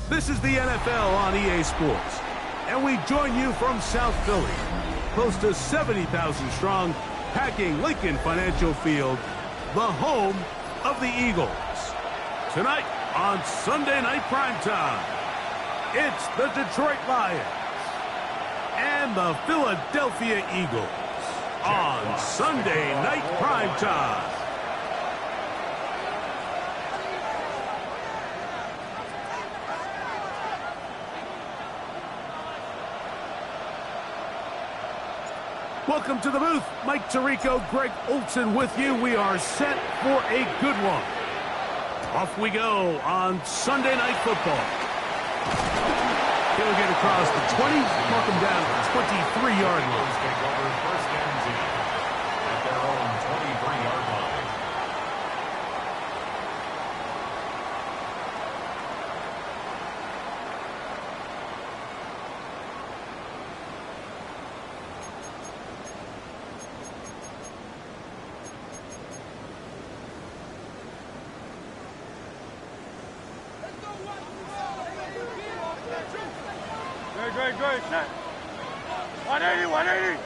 This is the NFL on EA Sports, and we join you from South Philly, close to 70,000 strong, packing Lincoln Financial Field, the home of the Eagles. Tonight on Sunday Night Primetime, it's the Detroit Lions and the Philadelphia Eagles on Sunday Night Primetime. Welcome to the booth. Mike Tirico, Greg Olson with you. We are set for a good one. Off we go on Sunday Night Football. He'll get across the 20, mark him down at the 23-yard line. First and 10 at their own 23-yard line. Good, set. 180, 180.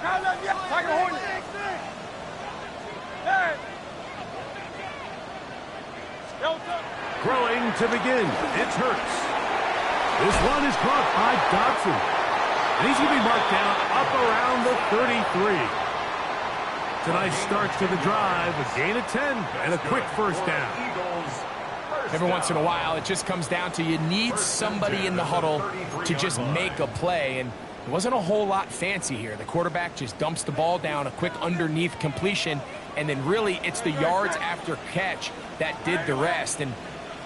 Now left, yeah. Tiger Hornet. Hey. Throwing to begin. It's Hurts. This one is caught by Dodson. And he's going to be marked down up around the 33. Tonight's start to the drive, a gain of 10 and a quick first down. Every once in a while, it just comes down to you need somebody in the huddle to just make a play, and it wasn't a whole lot fancy here. The quarterback just dumps the ball down, a quick underneath completion, and then really it's the yards after catch that did the rest, and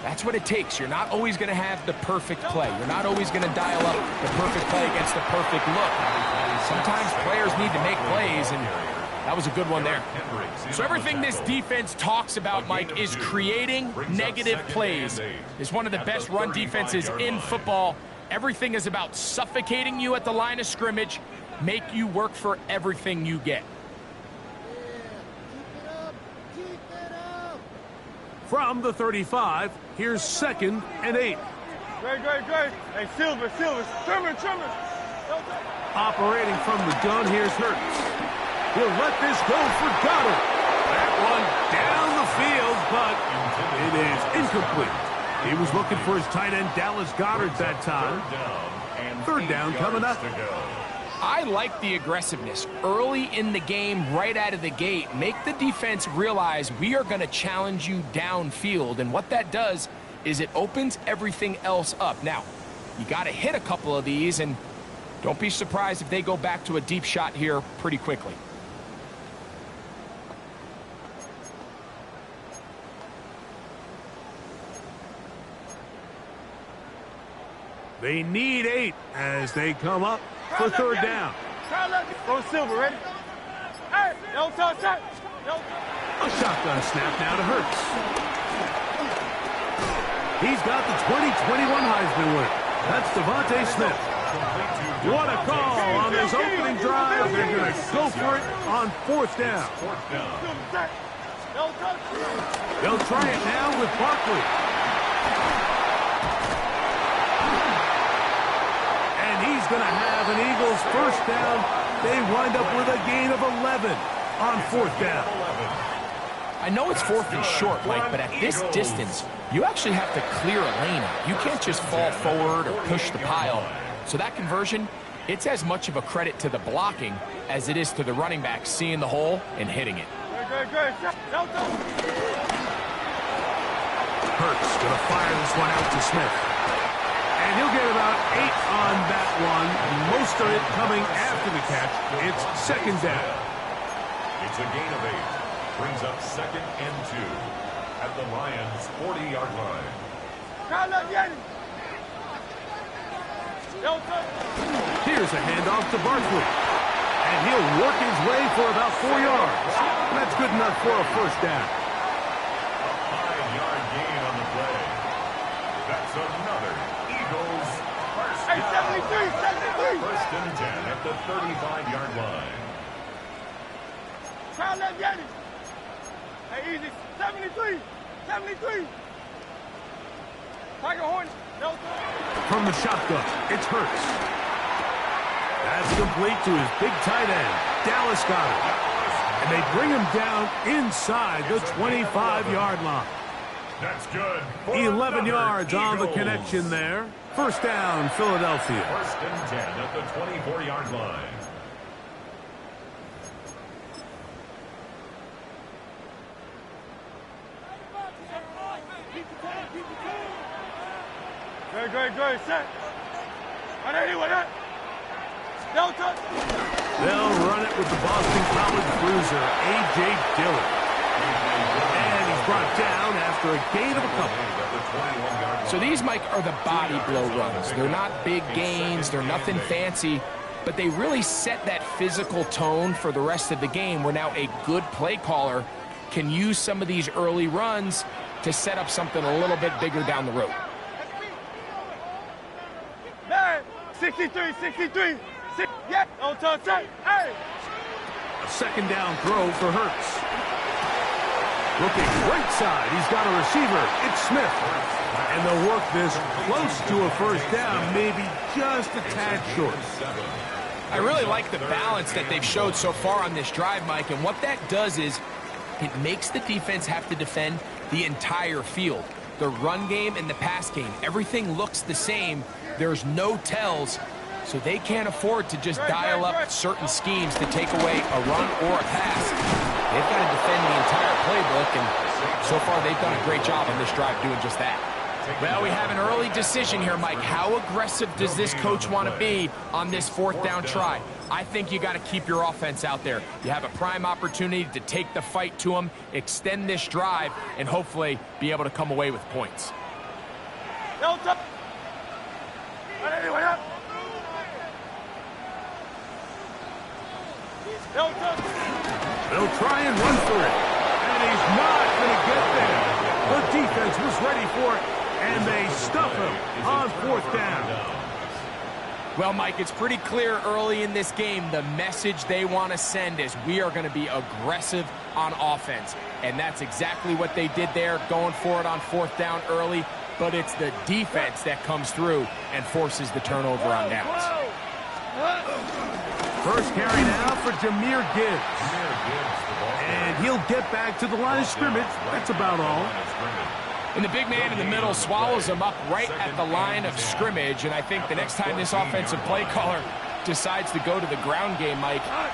that's what it takes. You're not always going to have the perfect play. You're not always going to dial up the perfect play against the perfect look. Sometimes players need to make plays, and that was a good one there. So everything this defense talks about, Mike, is creating negative plays. It's one of the best run defenses in football. Everything is about suffocating you at the line of scrimmage, make you work for everything you get. From the 35, here's 2nd and 8. Great. Hey, Silver. Trimmer. Operating from the gun, here's Hurts. He'll let this go for Goddard. That one down the field, but it is incomplete. He was looking for his tight end, Dallas Goedert, that time. Third down coming up. I like the aggressiveness early in the game, right out of the gate. Make the defense realize we are going to challenge you downfield, and what that does is it opens everything else up. Now, you got to hit a couple of these, and don't be surprised if they go back to a deep shot here pretty quickly. They need 8 as they come up for third down. Go Silver, ready? Hey, no touch. A shotgun snap now to Hurts. He's got the 2021 Heisman winner. That's Devontae Smith. What a call on this opening drive. They're going to go for it on fourth down. They'll try it now with Barkley. He's going to have an Eagles first down. They wind up with a gain of 11 on fourth down. I know it's 4th and short, Mike, but at this distance, you actually have to clear a lane out. You can't just fall forward or push the pile. So that conversion, it's as much of a credit to the blocking as it is to the running back seeing the hole and hitting it. Hurts going to fire this one out to Smith. And he'll get about 8 on that one. Most of it coming after the catch. It's second down. It's a gain of 8. Brings up 2nd and 2 at the Lions' 40-yard line. Here's a handoff to Barkley. And he'll work his way for about 4 yards. And that's good enough for a first down. A 5-yard gain on the play. That's another Eagles first down. Hey, 73. First and 10 at the 35-yard line. Try left, get it. Hey, easy. 73. From the shotgun, it's Hurts. That's complete to his big tight end. Dallas got it. And they bring him down inside the 25-yard line. That's good. 11 yards on the connection there. First down, Philadelphia. First and 10 at the 24-yard line. Great, set. They'll run it with the Boston College bruiser, A.J. Dillon. And he's brought down after a gain of a couple. So these, Mike, are the body blow runs. They're not big gains. They're nothing fancy. But they really set that physical tone for the rest of the game where now a good play caller can use some of these early runs to set up something a little bit bigger down the road. 63. Yeah, on touch. Hey! A second down throw for Hurts. Looking right side. He's got a receiver. It's Smith. And they'll work this close to a first down, maybe just a tad short. I really like the balance that they've showed so far on this drive, Mike, and what that does is it makes the defense have to defend the entire field. The run game and the pass game, everything looks the same. There's no tells, so they can't afford to just dial up certain schemes to take away a run or a pass. They've got to defend the entire playbook, and so far they've done a great job on this drive doing just that. Well, we have an early decision here, Mike. How aggressive does this coach want to be on this fourth down try? I think you got to keep your offense out there. You have a prime opportunity to take the fight to them, extend this drive, and hopefully be able to come away with points. They'll try and run for it, and he's not going to get there. The defense was ready for it, and they stuff him on fourth down. Well, Mike, it's pretty clear early in this game the message they want to send is we are going to be aggressive on offense. And that's exactly what they did there, going for it on fourth down early. But it's the defense that comes through and forces the turnover on downs. First carry now for Jahmyr Gibbs. And he'll get back to the line of scrimmage. That's about all. And the big man in the middle swallows him up right at the line of scrimmage. And I think the next time this offensive play caller decides to go to the ground game, Mike, I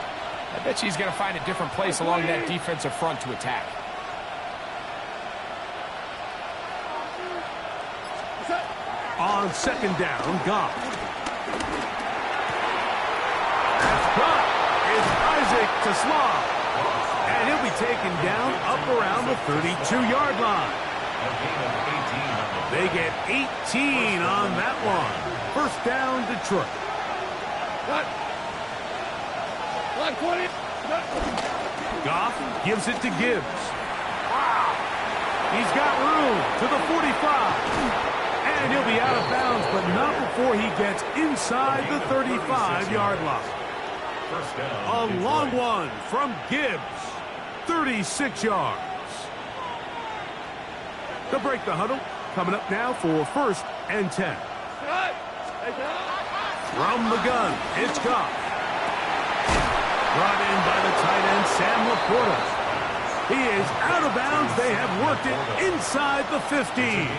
bet you he's going to find a different place along that defensive front to attack. On second down, Goff. That's caught. It's Isaac to Slav. And he'll be taken down up around the 32-yard line. They get 18 on that one. First down, Detroit. Goff gives it to Gibbs. He's got room to the 45. And he'll be out of bounds, but not before he gets inside the 35-yard line. A long one from Gibbs. 36 yards. To break the huddle, coming up now for first and 10. From the gun, it's Goff. Brought in by the tight end, Sam Laporta. He is out of bounds. They have worked it inside the 15.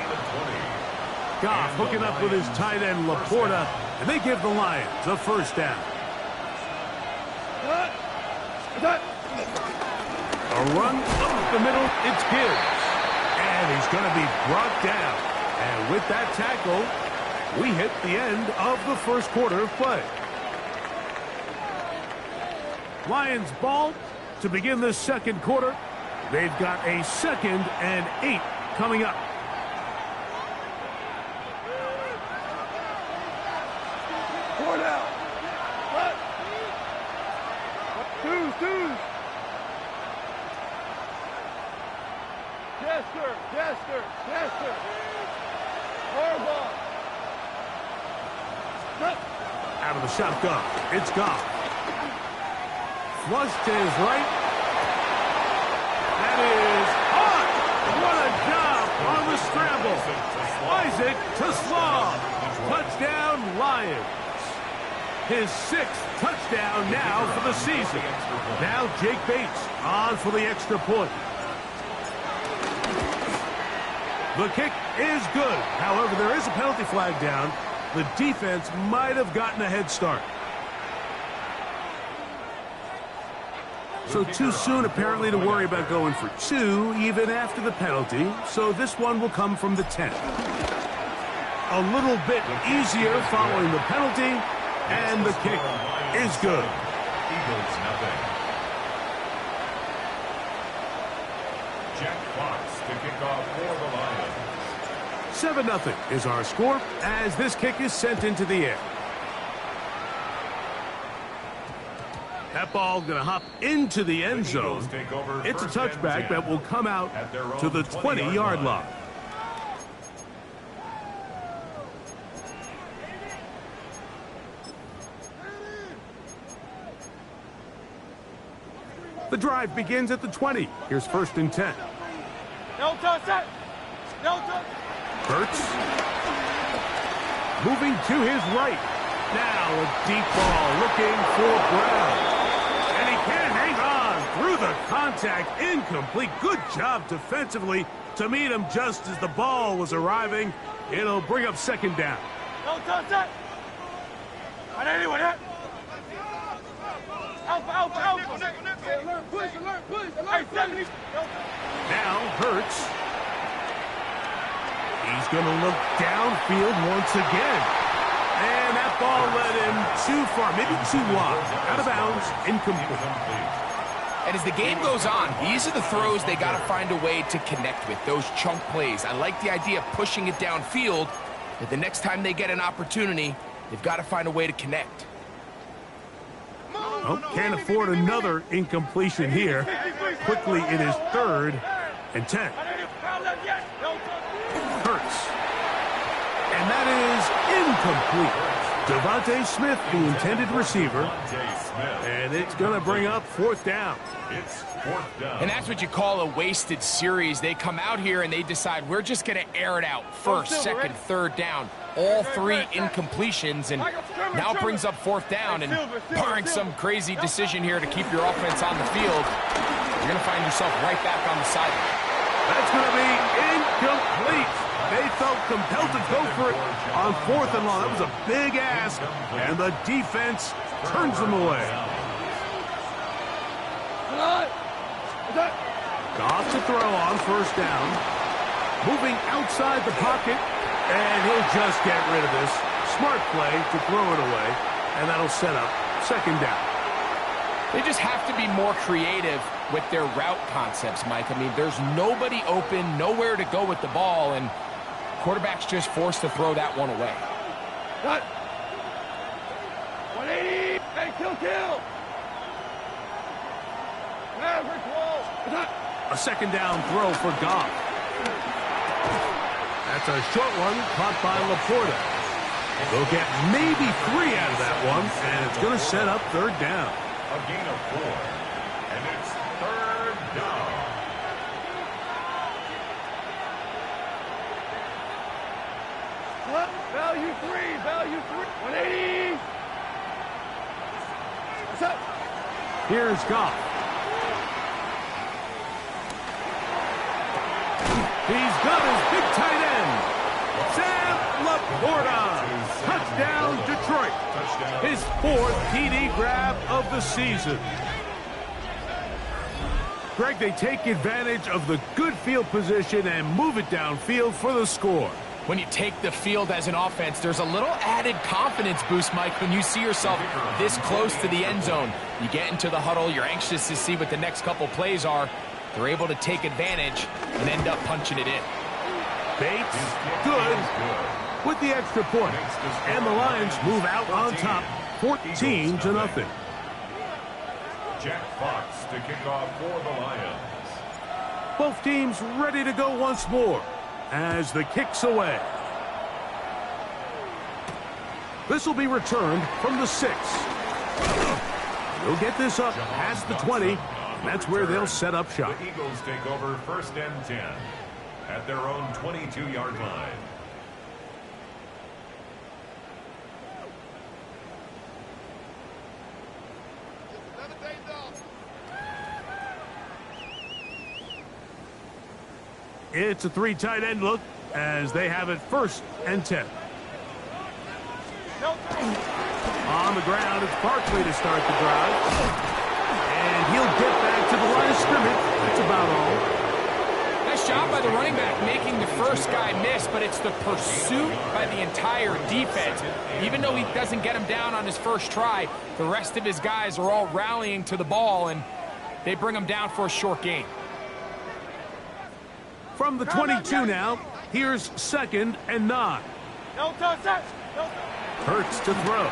Goff hooking up with his tight end, Laporta, and they give the Lions a first down. A run up the middle, it's Gibbs. And he's going to be brought down. And with that tackle, we hit the end of the first quarter of play. Lions ball to begin the second quarter. They've got a 2nd and 8 coming up. Jester. Out of the shotgun, it's Goff. Flush to his right. That is hot. What a job on the scramble. Isaac to Slaw. Touchdown, Lions. His 6th touchdown now for the season. Now Jake Bates on for the extra point. The kick is good. However, there is a penalty flag down. The defense might have gotten a head start. So too soon, apparently, to worry about going for 2, even after the penalty. So this one will come from the 10. A little bit easier following the penalty, and the kick is good. Eagles nothing. Jack Fox to kick off for the Lions. 7-0 is our score as this kick is sent into the air. That ball going to hop into the end zone. It's a touchback that will come out to the 20-yard line. The drive begins at the 20. Here's 1st and 10. No touch that. No touch. Hurts. Moving to his right. Now a deep ball looking for Brown. And he can't hang on through the contact. Incomplete. Good job defensively to meet him just as the ball was arriving. It'll bring up 2nd down. No touch that. On anyone that. Alpha. Alert, push. Now Hurts. He's going to look downfield once again. And that ball led him too far, maybe too wide. Out of bounds, incomplete. And as the game goes on, these are the throws they got to find a way to connect with, those chunk plays. I like the idea of pushing it downfield, but the next time they get an opportunity, they've got to find a way to connect. Oh, can't afford another incompletion here. Quickly, it is 3rd and 10. Hurts. And that is incomplete. Devontae Smith, the intended receiver. And it's going to bring up 4th down. It's 4th down. And that's what you call a wasted series. They come out here and they decide we're just going to air it out. 1st, 2nd, 3rd down. All 3 incompletions, and now it brings up 4th down. And barring some crazy decision here to keep your offense on the field, you're going to find yourself right back on the sideline. That's going to be incomplete. They felt compelled to go for it on 4th and long. That was a big ask, and the defense turns them away. Goff to throw on 1st down. Moving outside the pocket, and he'll just get rid of this. Smart play to throw it away, and that'll set up 2nd down. They just have to be more creative with their route concepts, Mike. I mean, there's nobody open, nowhere to go with the ball, and quarterback's just forced to throw that one away. Cut. 180. Hey, kill. Maverick wall. A 2nd down throw for Goff. That's a short one caught by Laporta. They'll get maybe 3 out of that one, and it's going to set up 3rd down. A gain of 4, and it's 3rd down. Value 3. 180. What's up? Here's Goff. He's got his big tight end, Sam Laporta. Touchdown, Detroit. His 4th TD grab of the season. Greg, they take advantage of the good field position and move it downfield for the score. When you take the field as an offense, there's a little added confidence boost, Mike, when you see yourself this close to the end zone. You get into the huddle, you're anxious to see what the next couple plays are. They're able to take advantage and end up punching it in. Bates, good, with the extra point. And the Lions move out on top, 14-0. Jack Fox to kick off for the Lions. Both teams ready to go once more as the kick's away. This will be returned from the 6. They'll get this up past the 20. That's where they'll set up shop. The Eagles take over 1st and 10. at their own 22-yard line. It's a 3 tight end look as they have it 1st and 10. On the ground, it's Barkley to start the drive. And he'll get back to the line of scrimmage. That's about all. Nice job by the running back making the first guy miss, but it's the pursuit by the entire defense. Even though he doesn't get him down on his first try, the rest of his guys are all rallying to the ball, and they bring him down for a short gain. From the 22 now, here's 2nd and 9. Hurts to throw.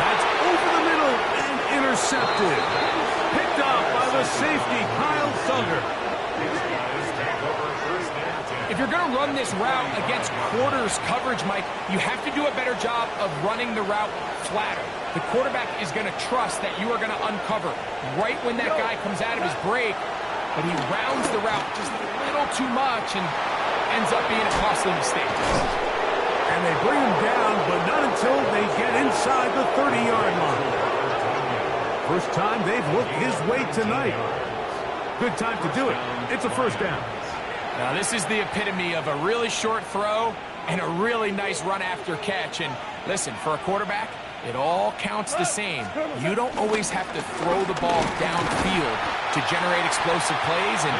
That's over the middle and intercepted. Picked up by the safety, Kyle Duggar. If you're going to run this route against quarters coverage, Mike, you have to do a better job of running the route flatter. The quarterback is going to trust that you are going to uncover right when that guy comes out of his break, but he rounds the route just a little too much and ends up being a costly mistake. And they bring him down, but not until they get inside the 30-yard line. First time they've looked his way tonight. Good time to do it. It's a 1st down. Now, this is the epitome of a really short throw and a really nice run after catch. And listen, for a quarterback, it all counts the same. You don't always have to throw the ball downfield to generate explosive plays, and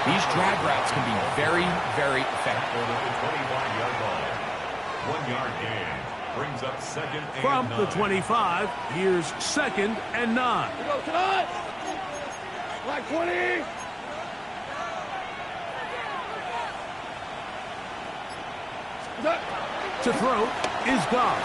these drag routes can be very, very effective. 25-yard line. 1-yard gain brings up 2nd and 9. From the 25, here's 2nd and 9. Like 20. To throw is Goff.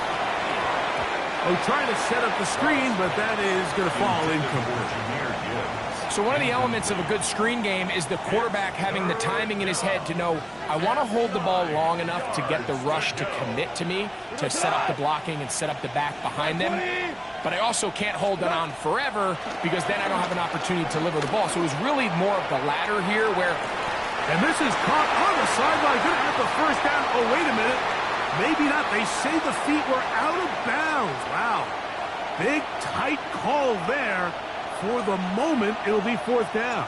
Oh, trying to set up the screen, but that is going to fall incomplete. So one of the elements of a good screen game is the quarterback having the timing in his head to know, I want to hold the ball long enough to get the rush to commit to me, to set up the blocking and set up the back behind them. But I also can't hold it on forever because then I don't have an opportunity to deliver the ball. So it was really more of the latter here where... And this is caught on the sideline. Going to have the 1st down. Oh, wait a minute. Maybe not. They say the feet were out of bounds. Wow. Big, tight call there. For the moment, it'll be 4th down.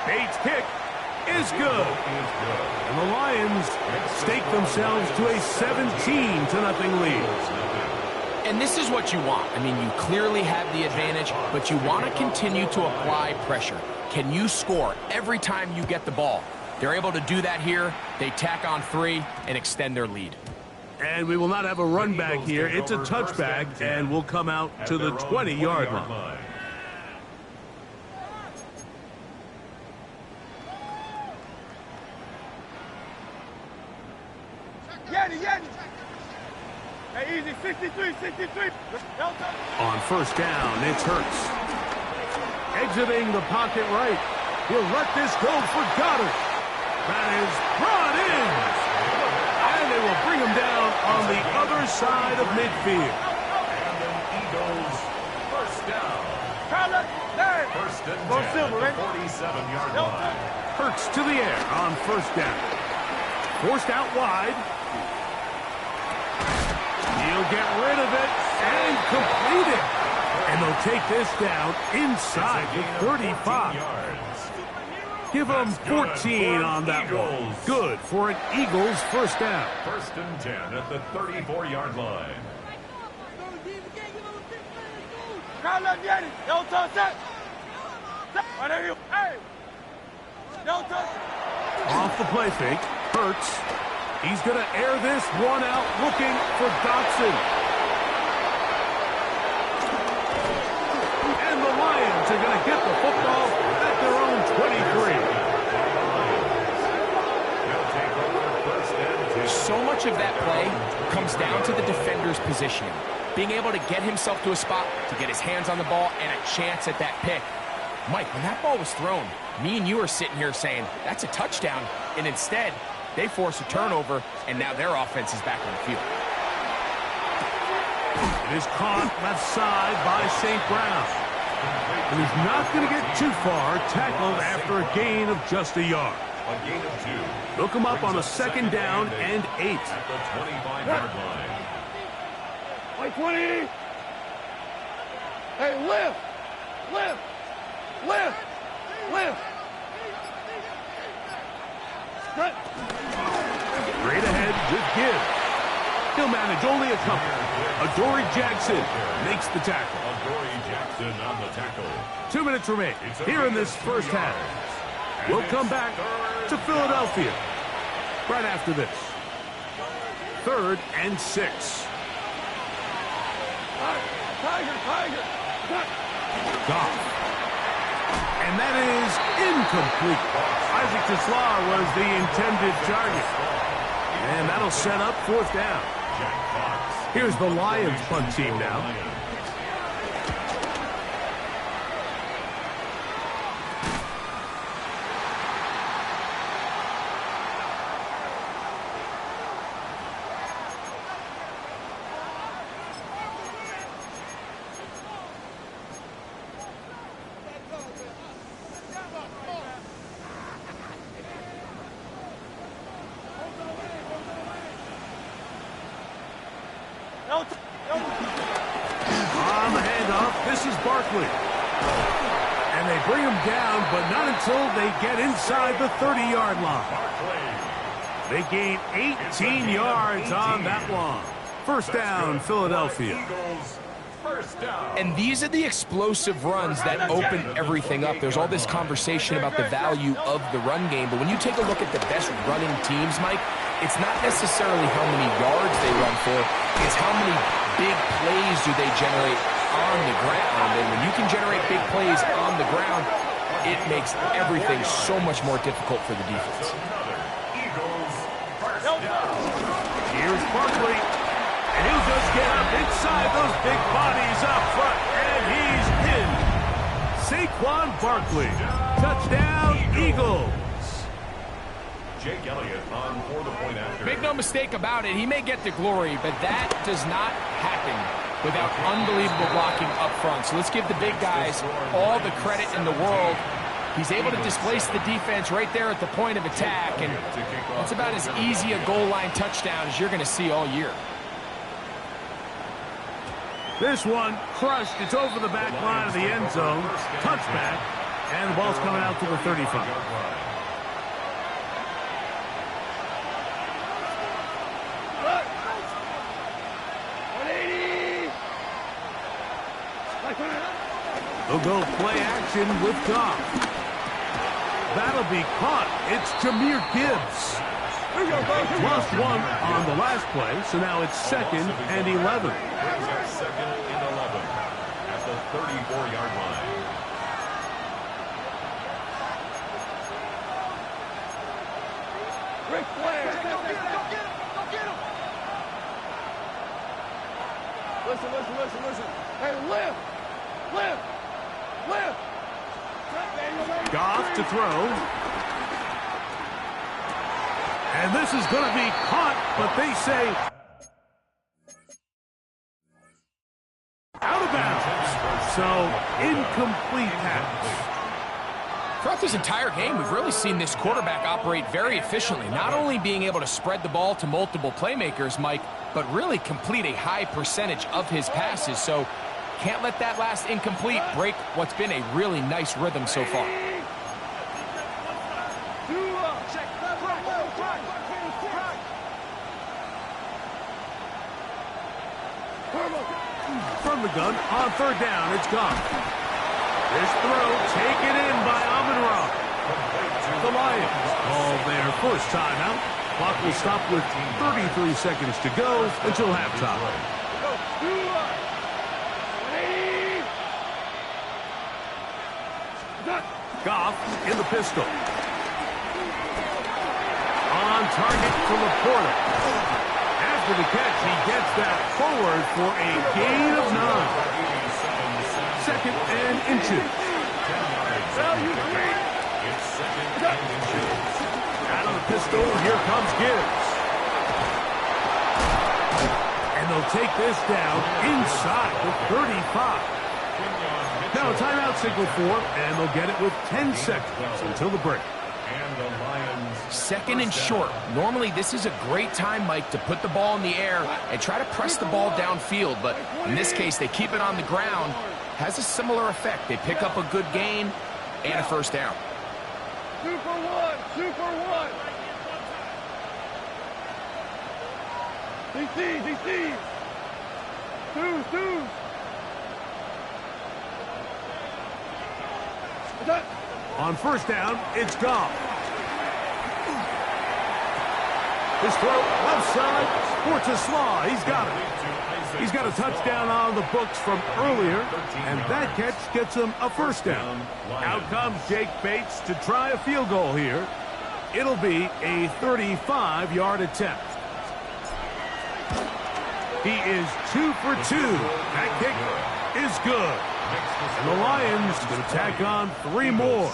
Bates' kick is good. And the Lions stake themselves to a 17-0 lead. And this is what you want. I mean, you clearly have the advantage, but you want to continue to apply pressure. Can you score every time you get the ball? They're able to do that here. They tack on 3 and extend their lead. And we will not have a run back here. It's a touchback, and we'll come out to the 20-yard line. Hey, easy, 63. On 1st down, it's Hurts. Exiting the pocket right. He'll let this go for Goddard. That is brought in. And they will bring him down on the other side of midfield. And the Eagles 1st down. 1st and 10 at the 47-yard line. Hurts to the air on 1st down. Forced out wide. He'll get rid of it and complete it. And they'll take this down inside the 35. Give them 14 on that one. Good for an Eagles 1st down. 1st and 10 at the 34-yard line. Off the play fake, Hurts. He's going to air this one out, looking for Dotson. And the Lions are going to get the football at their own 23. So much of that play comes down to the defender's positioning. Being able to get himself to a spot, to get his hands on the ball, and a chance at that pick. Mike, when that ball was thrown, me and you are sitting here saying, that's a touchdown. And instead, they force a turnover, and now their offense is back on the field. It is caught left side by St. Brown. And he's not going to get too far, tackled after a gain of just a yard. A gain of 2. They'll come up on a second down and 8. At the 25-yard line. Like 20. Hey, lift. Lift. Lift. Lift. Straight ahead with Gibbs. He'll manage only a couple. Adoree Jackson makes the tackle. Adoree Jackson on the tackle. 2 minutes remain here in this first half. We'll come back to Philadelphia right after this. 3rd and 6. Tiger. Goff. And that is incomplete. Isaac Teslar was the intended target. And that'll set up 4th down. Here's the Lions punt team now. On the handoff, this is Barkley. And they bring him down, but not until they get inside the 30-yard line. They gain 18 yards on that one. First down, Philadelphia. And these are the explosive runs that open everything up. There's all this conversation about the value of the run game, but when you take a look at the best running teams, Mike, it's not necessarily how many yards they run for, it's how many big plays do they generate on the ground. And when you can generate big plays on the ground, it makes everything so much more difficult for the defense. Here's Barkley. And he'll just get up inside those big bodies up front. And he's in. Saquon Barkley. Touchdown, Eagles. Jake Elliott on for the point after. Make no mistake about it, he may get the glory, but that does not happen without unbelievable blocking up front. So let's give the big guys all the credit in the world. He's able to displace the defense right there at the point of attack, and it's about as easy a goal line touchdown as you're going to see all year. This one crushed. It's over the back line of the end zone. Touchback. And the ball's coming out to the 35. They'll go play action with Goff. That'll be caught. It's Jahmyr Gibbs. Lost one on the last play, so now it's 2nd and 11. 2nd and 11 at the 34-yard line. Ric Flair. Go get him. Listen. Hey, lift. Goff to throw. And this is going to be caught, but they say out of bounds. So, incomplete pass. Throughout this entire game, we've really seen this quarterback operate very efficiently, not only being able to spread the ball to multiple playmakers, Mike, but really complete a high percentage of his passes. So can't let that last incomplete break what's been a really nice rhythm so far. From the gun, on 3rd down, it's gone. This throw taken in by Amon-Ra. The Lions call their first timeout. Clock will stop with 33 seconds to go until halftime. Goff in the pistol. On target for Laporta. After the catch, he gets that forward for a gain of 9. 2nd and inches. Out of the pistol, here comes Gibbs. And they'll take this down inside the 35. Now Now a timeout signal for, and they'll get it with 10 seconds until the break. And the Lions. Second and short. Normally, this is a great time, Mike, to put the ball in the air and try to press the ball downfield. But in this case, they keep it on the ground. Has a similar effect. They pick up a good gain and a first down. 2 for 1. 2 for 1. DC. 2. On first down, it's Goff. His throw left side, sports a slaw. He's got it. He's got a touchdown on the books from earlier, and that catch gets him a first down. Out comes Jake Bates to try a field goal here. It'll be a 35-yard attempt. He is 2 for 2. That kick is good. And the Lions going to tack on 3 more,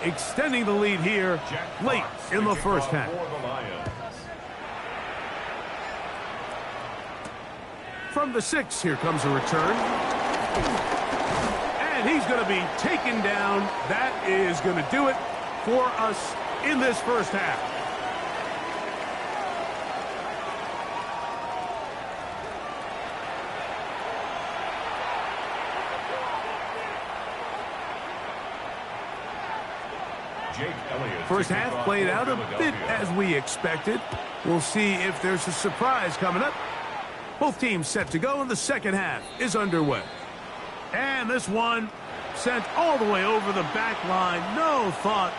extending the lead here late in the first half. From the 6, here comes a return. And he's going to be taken down. That is going to do it for us in this first half. First half played out a bit as we expected. We'll see if there's a surprise coming up. Both teams set to go, and the second half is underway. And this one sent all the way over the back line. No thought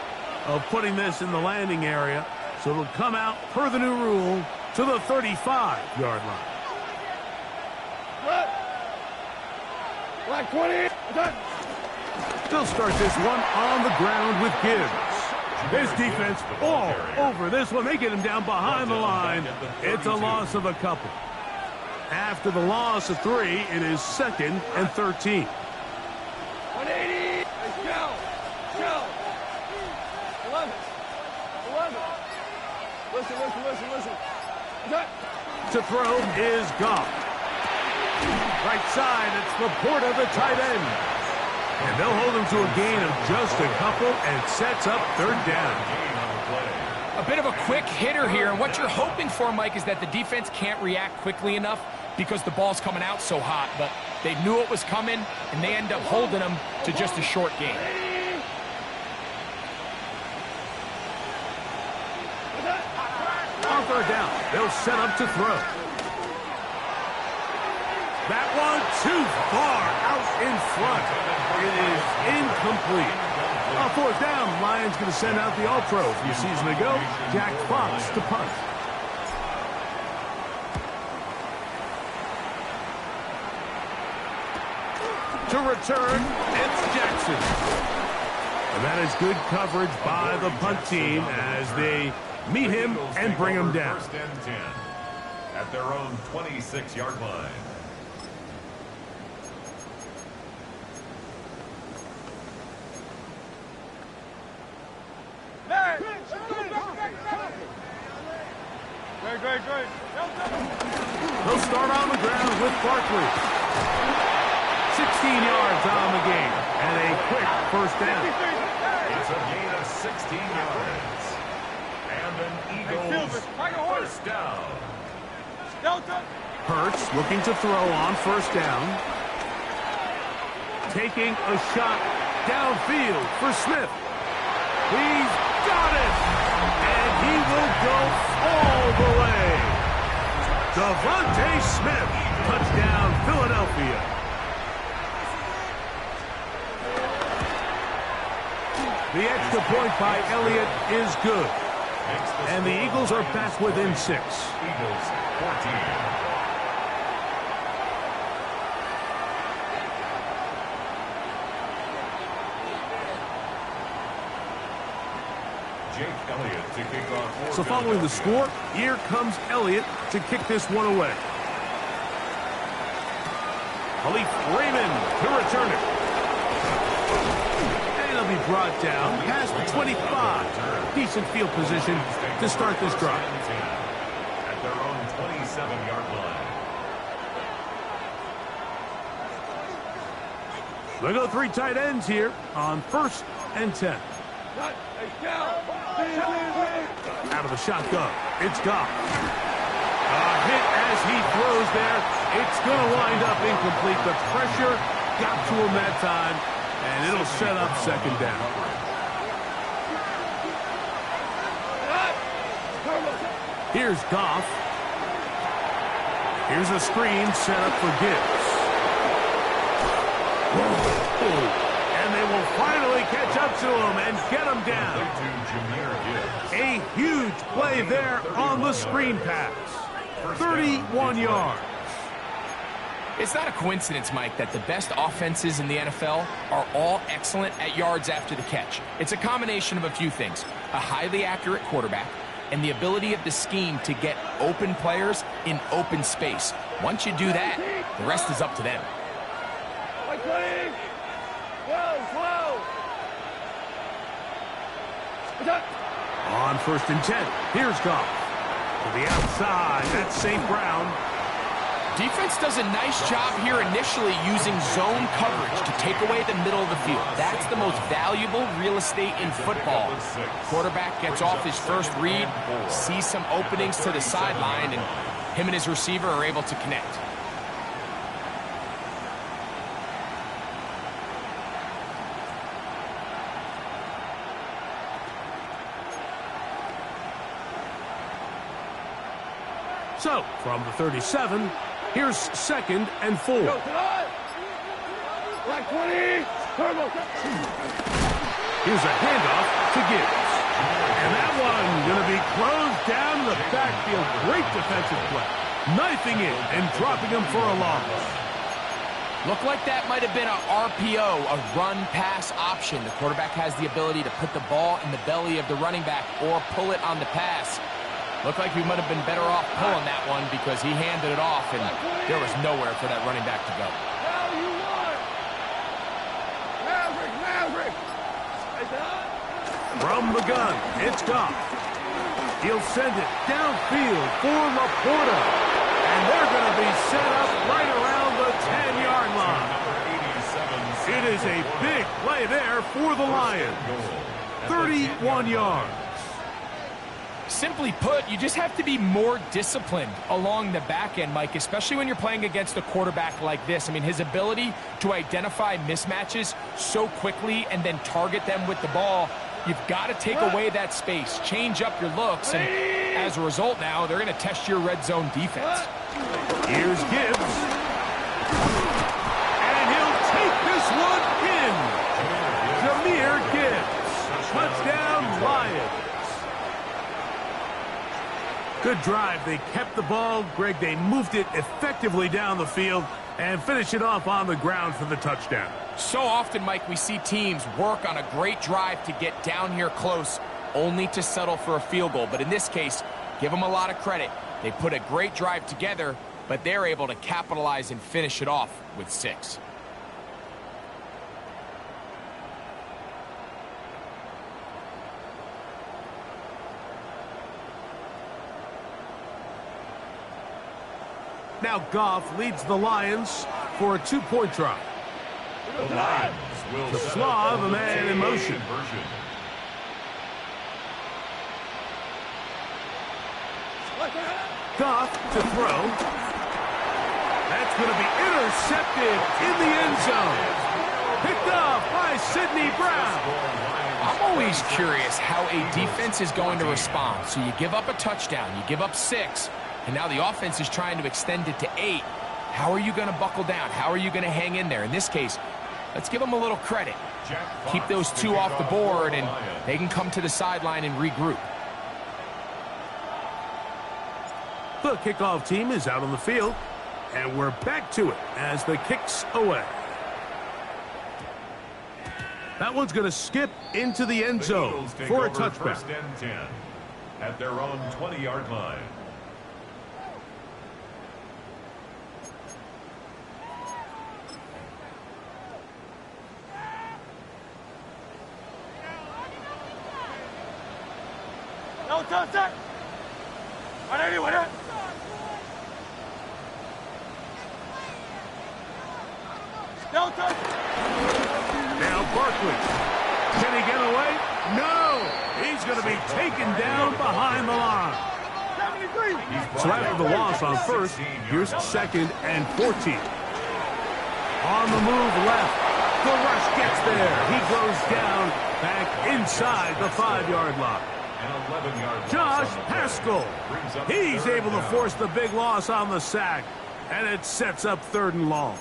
of putting this in the landing area. So it'll come out, per the new rule, to the 35-yard line. Black 20. They'll start this one on the ground with Gibbs. His defense all over this one. They get him down behind the line. It's a loss of a couple. After the loss of 3, it is 2nd and 13. 180. Go. 11. Listen. To throw is Goff. Right side, it's Laporta, the tight end. And they'll hold him to a gain of just a couple, and sets up third down. A bit of a quick hitter here, and what you're hoping for, Mike, is that the defense can't react quickly enough because the ball's coming out so hot. But they knew it was coming, and they end up holding him to just a short gain. On third down, they'll set up to throw. That one too far out in front. It is incomplete. On fourth down, Lions going to send out the All-Pro from a season ago, Jack Fox, to punt. To return, it's Jackson. And that is good coverage by the punt team as they meet him and bring him down. First and 10 at their own 26-yard line. Great. They'll start on the ground with Barkley. 16 yards on the game, and a quick first down. It's a gain of 16 yards. And an Eagles first down. Hurts looking to throw on first down. Taking a shot downfield for Smith. He's got it! And he will go all the way. Devontae Smith, touchdown Philadelphia. The extra point by Elliott is good. And the Eagles are back within 6. Eagles 14. So following the score, here comes Elliott to kick this one away. Khalif Raymond to return it. And he'll be brought down past the 25. Decent field position to start this drive. At their own 27-yard line. They go 3 tight ends here on 1st and 10. Out of the shotgun, it's Goff. A hit as he throws there. It's going to wind up incomplete. The pressure got to him that time, and it'll set up 2nd down. Here's Goff. Here's a screen set up for Gibbs. And they will finally catch up to him and get him down. A huge play there on the screen pass. 31 yards. It's not a coincidence, Mike, that the best offenses in the NFL are all excellent at yards after the catch. It's a combination of a few things. A highly accurate quarterback and the ability of the scheme to get open players in open space. Once you do that, the rest is up to them. On 1st and 10, here's Goff. To the outside, that's St. Brown. Defense does a nice job here initially using zone coverage to take away the middle of the field. That's the most valuable real estate in football. Quarterback gets off his first read, sees some openings to the sideline, and him and his receiver are able to connect. So, from the 37, here's 2nd and 4. Here's a handoff to Gibbs. And that one going to be closed down the backfield. Great defensive play. Knifing in and dropping him for a loss. Looked like that might have been a RPO, a run-pass option. The quarterback has the ability to put the ball in the belly of the running back or pull it on the pass. Looked like he might have been better off pulling that one because he handed it off, and there was nowhere for that running back to go. From the gun, it's Goff. He'll send it downfield for Laporta. And they're going to be set up right around the 10-yard line. It is a big play there for the Lions. 31 yards. Simply put, you just have to be more disciplined along the back end, Mike, especially when you're playing against a quarterback like this. I mean, his ability to identify mismatches so quickly and then target them with the ball, you've got to take away that space, change up your looks, and as a result now, they're going to test your red zone defense. Here's Gibbs. And he'll take this one in. Jahmyr Gibbs. Touchdown, Lions. Good drive. They kept the ball. Greg, they moved it effectively down the field and finish it off on the ground for the touchdown. So often, Mike, we see teams work on a great drive to get down here close, only to settle for a field goal. But in this case, give them a lot of credit. They put a great drive together, but they're able to capitalize and finish it off with 6. Now Goff leads the Lions for a 2-point try. The Lions will The flaw of a man in motion. Goff to throw. That's going to be intercepted in the end zone. Picked off by Sidney Brown. I'm always curious how a defense is going to respond. So you give up a touchdown, you give up 6, and now the offense is trying to extend it to 8. How are you going to buckle down? How are you going to hang in there? In this case, let's give them a little credit. Keep those 2 off the board, and they can come to the sideline and regroup. The kickoff team is out on the field, and we're back to it as the kick's away. That one's going to skip into the end zone for a touchback. 1st and 10 at their own 20-yard line. No, touch that. Whatever. Don't touch. Now Barkley. Can he get away? No! He's going to be taken down behind the line. 73. So after the loss on first, here's second and 14. On the move left. The rush gets there. He goes down back inside the 5-yard line. Josh Haskell. He's able to force the big loss on the sack, and it sets up 3rd and long.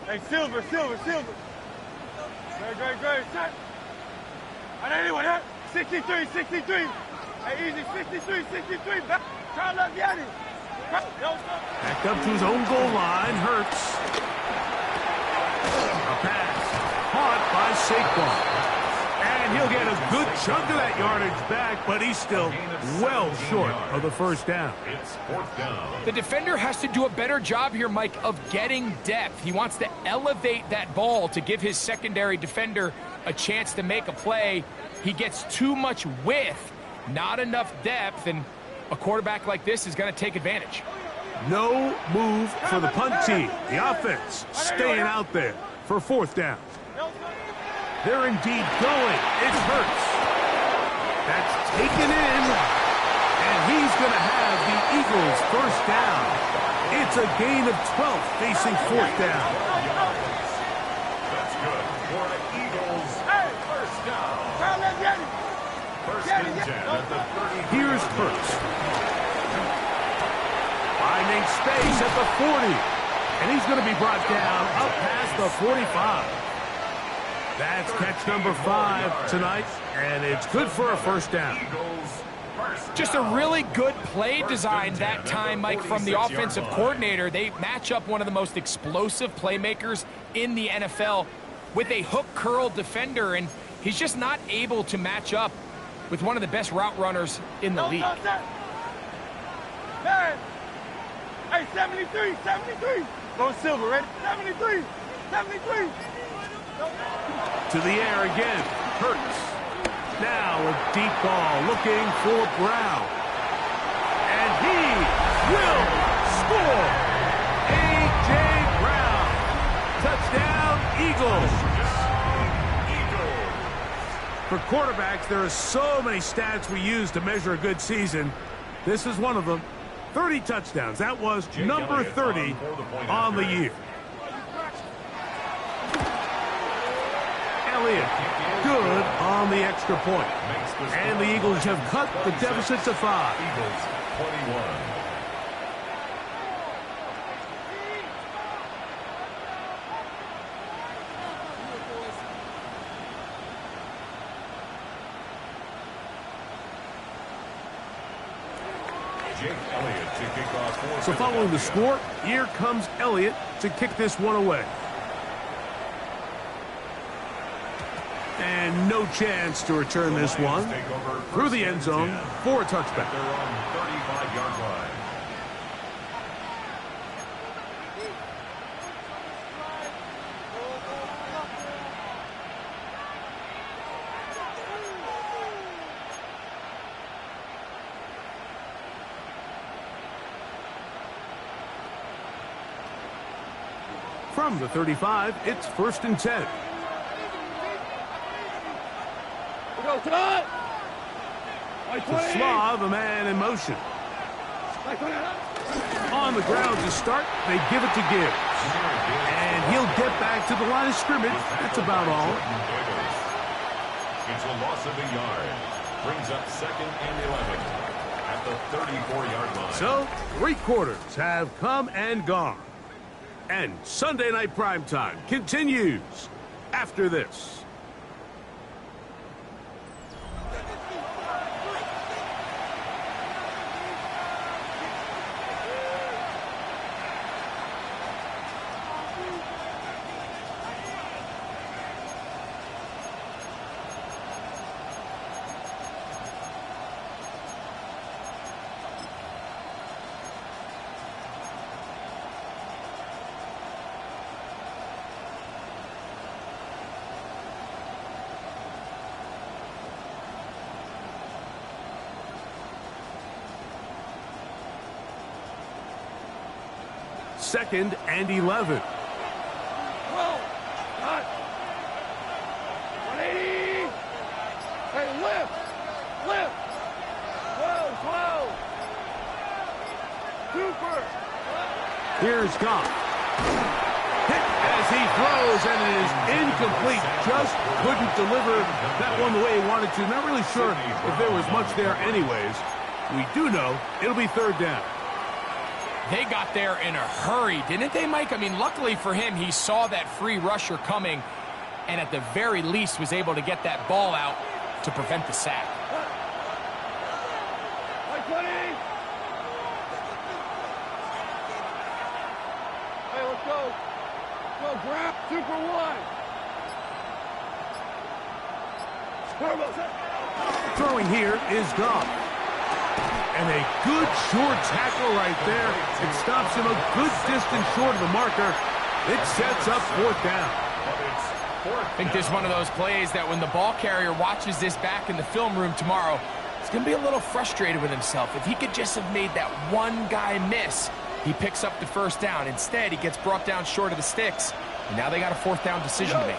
Hey, Silver. Great. Set. And anyone hit? 63. Hey, easy. 63. Back. Try left, Yanni. Back up to his own goal line. Hurts. A pass. Caught by Saquon. And he'll get a good chunk of that yardage back, but he's still well short of the 1st down. It's 4th down. The defender has to do a better job here, Mike, of getting depth. He wants to elevate that ball to give his secondary defender a chance to make a play. He gets too much width, not enough depth, and a quarterback like this is going to take advantage. No move for the punt team. The offense staying out there for 4th down. They're indeed going. It hurts. That's taken in. And he's going to have the Eagles' 1st down. It's a gain of 12 facing 4th down. That's good for the Eagles. 1st down. First and 10 at the 30. Here's Hurts. Finding space at the 40. And he's going to be brought down up past the 45. That's catch number 5 tonight, and it's good for a 1st down. Just a really good play design that time, Mike, from the offensive coordinator. They match up one of the most explosive playmakers in the NFL with a hook curl defender, and he's just not able to match up with one of the best route runners in the league. Hey, 73. Go Silver, ready? 73. To the air again. Hurts. Now a deep ball looking for Brown. And he will score. A.J. Brown. Touchdown, Eagles. For quarterbacks, there are so many stats we use to measure a good season. This is one of them. 30 touchdowns. That was number 30 on the year. Elliott, good on the extra point. And the Eagles have cut the deficit to 5. Eagles 21. So following the score, here comes Elliott to kick this one away. And no chance to return this one through the end zone for a touchback. They're on 35-yard line. From the 35, it's 1st and 10. To Slav, a man in motion. On the ground to start, they give it to Gibbs. And he'll get back to the line of scrimmage. That's about all. It's a loss of a yard. Brings up 2nd and 11 at the 34-yard line. So, 3 quarters have come and gone. And Sunday Night Primetime continues after this. 2nd and 11. 12. Cut. 180. Hey, lift. Lift. 12, 12. Super. Here's Goff. Hit as he throws, and it is incomplete. Just couldn't deliver that one the way he wanted to. Not really sure if there was much there anyways. We do know it'll be 3rd down. They got there in a hurry, didn't they, Mike? I mean, luckily for him, he saw that free rusher coming and at the very least was able to get that ball out to prevent the sack. Hey, let's go. Go, grab. Super 1. Throwing here is Goff. And a good short tackle right there. It stops him a good distance short of the marker. It sets up 4th down. I think this is one of those plays that when the ball carrier watches this back in the film room tomorrow, he's going to be a little frustrated with himself. If he could just have made that one guy miss, he picks up the 1st down. Instead, he gets brought down short of the sticks. And now they got a 4th down decision to make.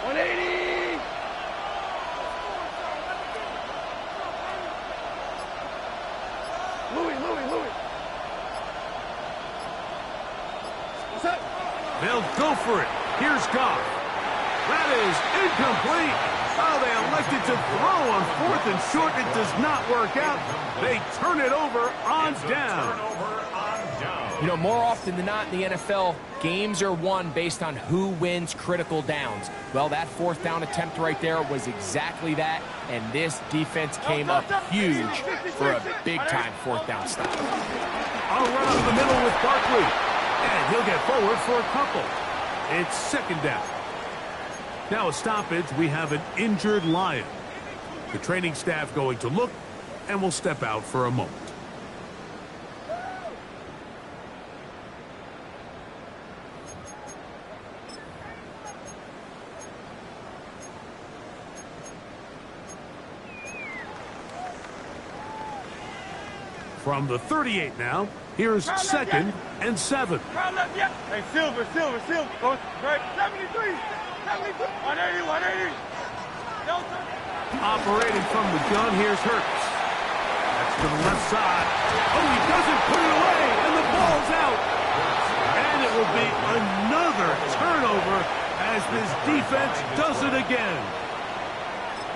180. Louis. What's up? They'll go for it. Here's Goff. That is incomplete. Oh, they elected to throw on 4th and short. It does not work out. They turn it over on down. You know, more often than not in the NFL, games are won based on who wins critical downs. Well, that 4th down attempt right there was exactly that, and this defense came up huge for a big-time 4th down stop. Around the middle with Barkley, and he'll get forward for a couple. It's 2nd down. Now a stoppage, we have an injured Lion. The training staff going to look, and will step out for a moment. From the 38 now, here's 2nd and 7. Hey, Silver. Go right. 73. 180. Delta. Operating from the gun, here's Hurts. That's to the left side. Oh, he doesn't put it away, and the ball's out. And it will be another turnover as this defense does it again.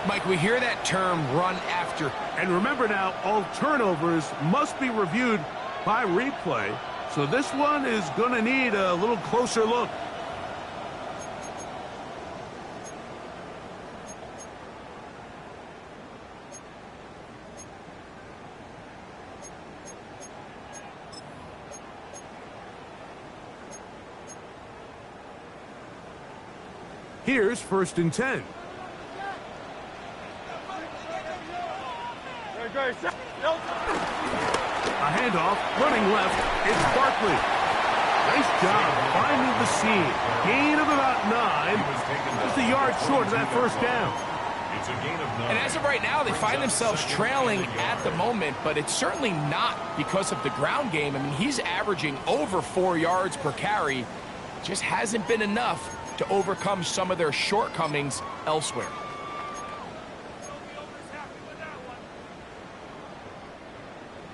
Mike, we hear that term, run after. And remember now, all turnovers must be reviewed by replay. So this one is going to need a little closer look. Here's 1st and 10. A handoff, running left, it's Barkley. Nice job finding the seam. Gain of about 9. Just a yard short of that 1st down. It's a gain of 9. And as of right now, they find themselves trailing at the moment, but it's certainly not because of the ground game. I mean, he's averaging over 4 yards per carry. Just hasn't been enough to overcome some of their shortcomings elsewhere.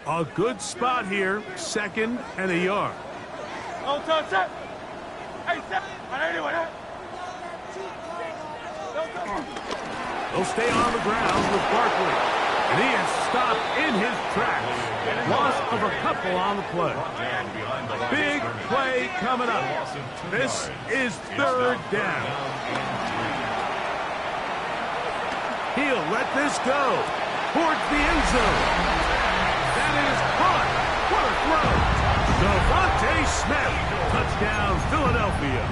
A good spot here, 2nd and a yard. Oh, touch it. Hey, 180. They'll stay on the ground with Barkley. And he is stopped in his tracks. Loss of a couple on the play. Big play coming up. This is 3rd down. He'll let this go towards the end zone. That is caught. What a throw. Devontae Smith. Touchdown, Philadelphia.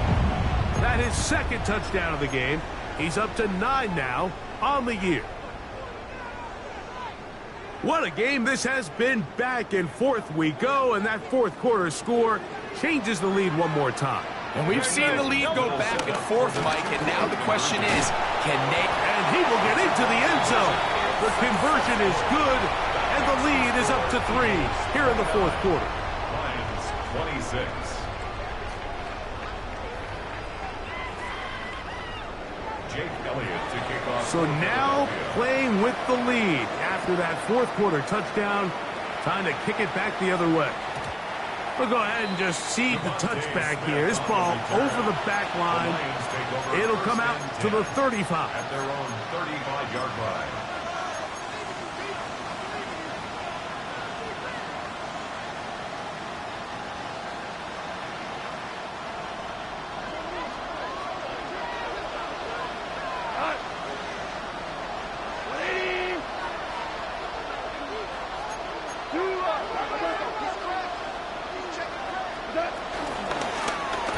That is 2nd touchdown of the game. He's up to 9 now on the year. What a game this has been. Back and forth we go, and that 4th quarter score changes the lead one more time. And we've seen the lead go back and forth, Mike, and now the question is, can they... And he will get into the end zone. The conversion is good, and the lead is up to 3 here in the 4th quarter. 26. Jake Elliott to kick off. So now playing with the lead after that fourth quarter touchdown. Time to kick it back the other way. We'll go ahead and just seed the touchback here. This ball over the back line. It'll come out to the 35. At their own 35-yard line.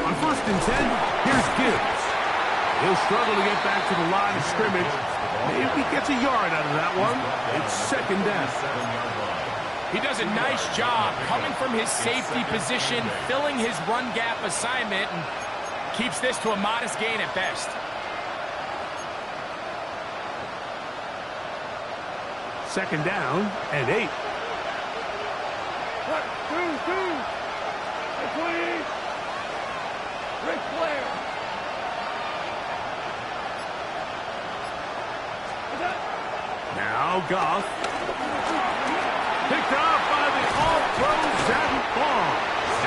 On 1st and 10, here's Gibbs. He'll struggle to get back to the line of scrimmage. Maybe gets a yard out of that one. It's 2nd down. He does a nice job coming from his safety position, filling his run gap assignment, and keeps this to a modest gain at best. Second down and 8. 20. Ric Flair. Now Goff. Picked up by the all-pro Zach Ball.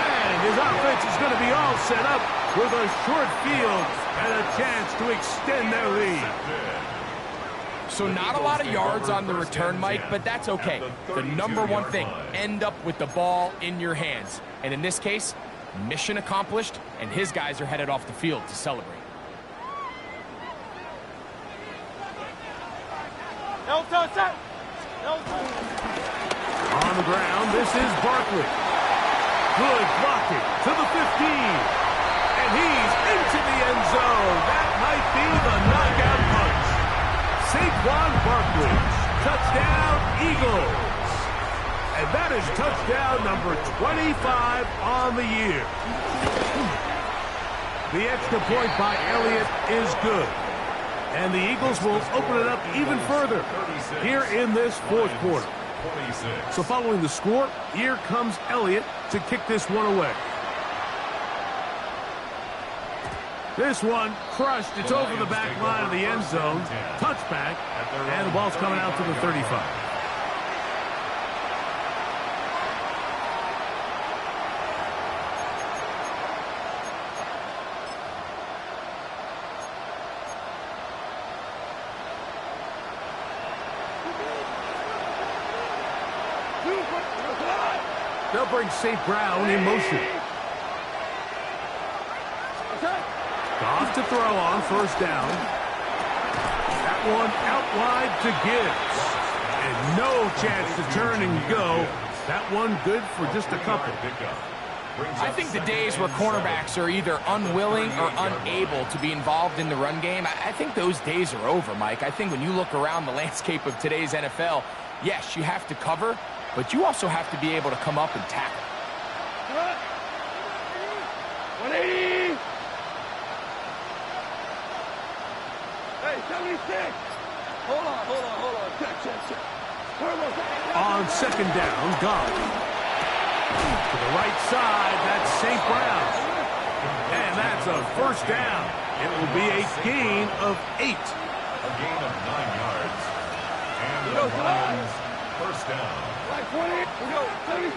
And his offense is going to be all set up with a short field and a chance to extend their lead. So not a lot of yards on the return, Mike, but that's okay. The number one thing, end up with the ball in your hands. And in this case, mission accomplished, and his guys are headed off the field to celebrate. On the ground, this is Barkley. Good blocking to the 15. And he's into the end zone. That might be the knockout punch. Saquon Barkley. Touchdown, Eagles. And that is touchdown number 25 on the year. The extra point by Elliott is good. And the Eagles will open it up even further here in this fourth quarter. So following the score, here comes Elliott to kick this one away. This one crushed. It's over the back line of the end zone. Touchback. And the ball's coming out to the 35. They'll bring St. Brown in motion. Goff to throw on 1st down. That one out wide to Gibbs. And no chance to turn and go. That one good for just a couple. I think the days where cornerbacks are either unwilling or unable to be involved in the run game, I think those days are over, Mike. I think when you look around the landscape of today's NFL, yes, you have to cover, but you also have to be able to come up and tackle. 180. Hey, 76. Hold on. Check. On 2nd down, Goff. To the right side, that's St. Brown. And that's a 1st down. It will be a gain of 8. A gain of 9 yards. And the Lions 1st down. 20. We go. 76.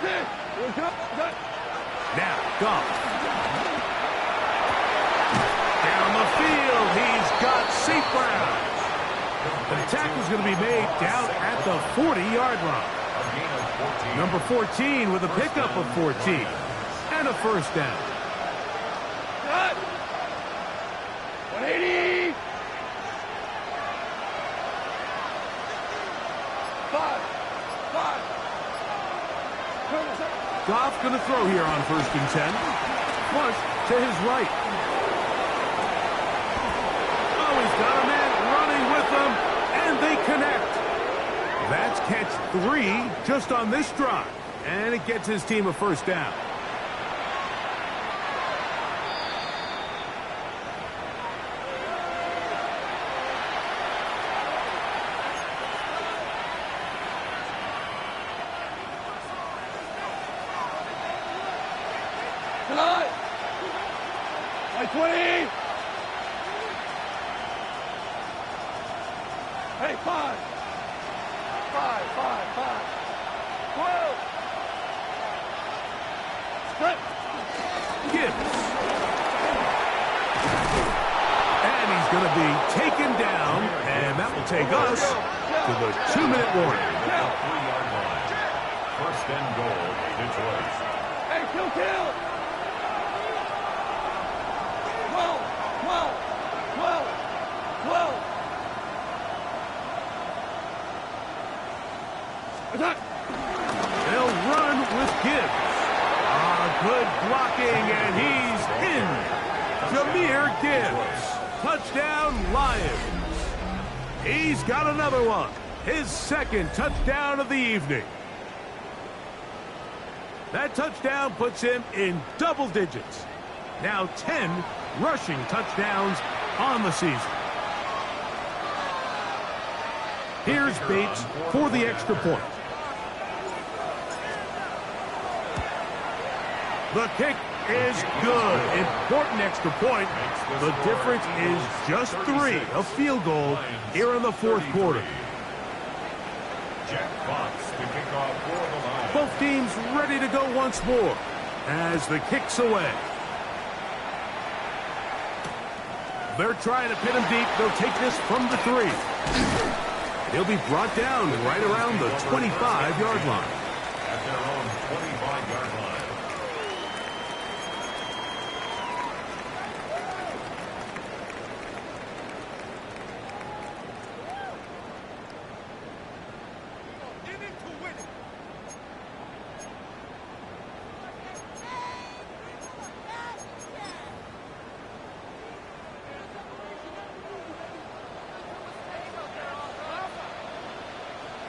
We go. Now, Goff. Down the field, he's got St. Brown. The tackle's going to be made down at the 40-yard line. A gain of 14. Number 14 with a pickup of 14. And a 1st down. 180. 5. Goff going to throw here on 1st and 10. Flush to his right. Oh, he's got a man running with them, and they connect. That's catch 3 just on this drive, and it gets his team a 1st down. Hey, 20. Hey, 5. 12. Split. Gibbs. And he's going to be taken down, and that will take us to the 2-minute warning. 3-yard line. First and goal, Detroit. Hey, kill. 12. Attack. They'll run with Gibbs. Good blocking, and he's in. Jahmyr Gibbs. Touchdown, Lions. He's got another one. His second touchdown of the evening. That touchdown puts him in double digits. Now 10 rushing touchdowns on the season. Here's Bates for the extra point. The kick is good. Important extra point. The difference is just 3, a field goal here in the fourth quarter. Jack Fox to kick off for the Lions. Both teams ready to go once more as the kick's away. They're trying to pin him deep. They'll take this from the 3. He'll be brought down right around the 25-yard line. At their own 25-yard line.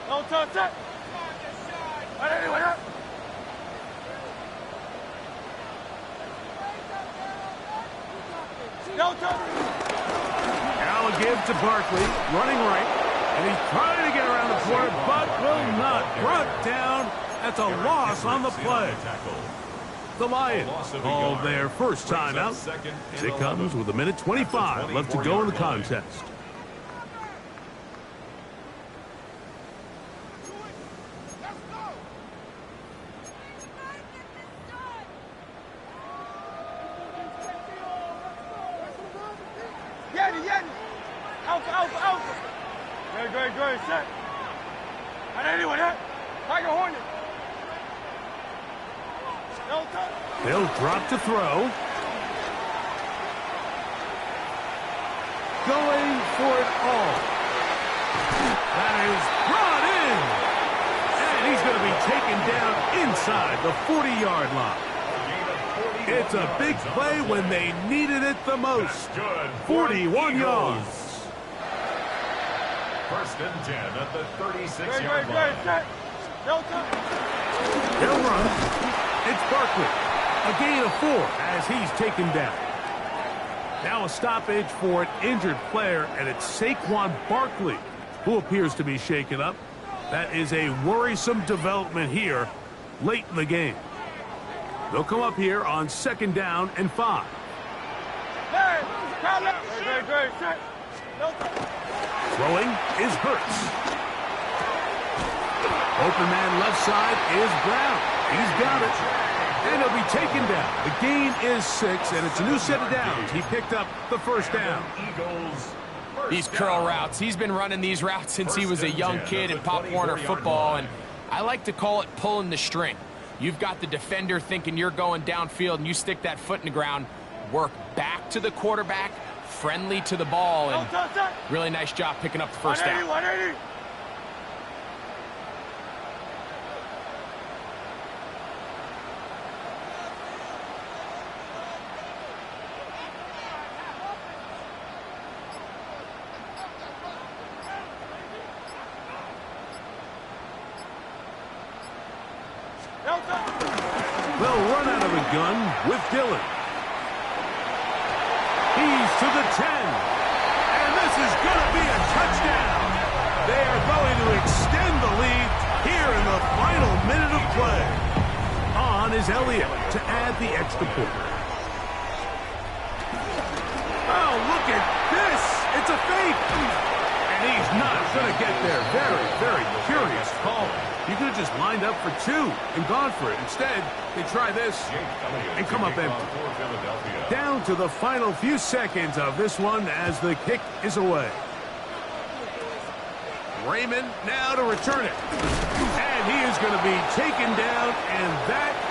No touch it. Anyway, no touch. Now a give to Barkley, running right, and he's trying to get around the corner, but will not. Brought down. That's a loss on the play. The Lions call their first time out. It comes with 1:25 left to go in the contest. Alpha. Great, set. And anyone hit? Tiger Hornet. No touch. They'll drop to throw. Going for it all. That is brought in. And he's going to be taken down inside the 40-yard line. It's a big play when they needed it the most. 41 yards. First and 10 at the 36-yard line. Set. No touch. They'll run. It's Barkley. A gain of 4 as he's taken down. Now a stoppage for an injured player, and it's Saquon Barkley who appears to be shaken up. That is a worrisome development here late in the game. They'll come up here on 2nd down and 5. Hey, great, set. No touch. Throwing is Hurts. Open man left side is Brown. He's got it. And he'll be taken down. The gain is 6, and it's a new set of downs. He picked up the first down. These curl routes, he's been running these routes since he was a young kid in Pop Warner football, and I like to call it pulling the string. You've got the defender thinking you're going downfield, and you stick that foot in the ground, work back to the quarterback, friendly to the ball, and really nice job picking up the first down. 180. They'll run out of a gun with Dillon. He's to the 10. And this is going to be a touchdown. They are going to extend the lead here in the final minute of play. On is Elliott to add the extra point. It's a fake. And he's not going to get there. Very, very curious call. You could have just lined up for two and gone for it. Instead, they try this and come up empty. Down to the final few seconds of this one as the kick is away. Raymond now to return it. And he is going to be taken down, and that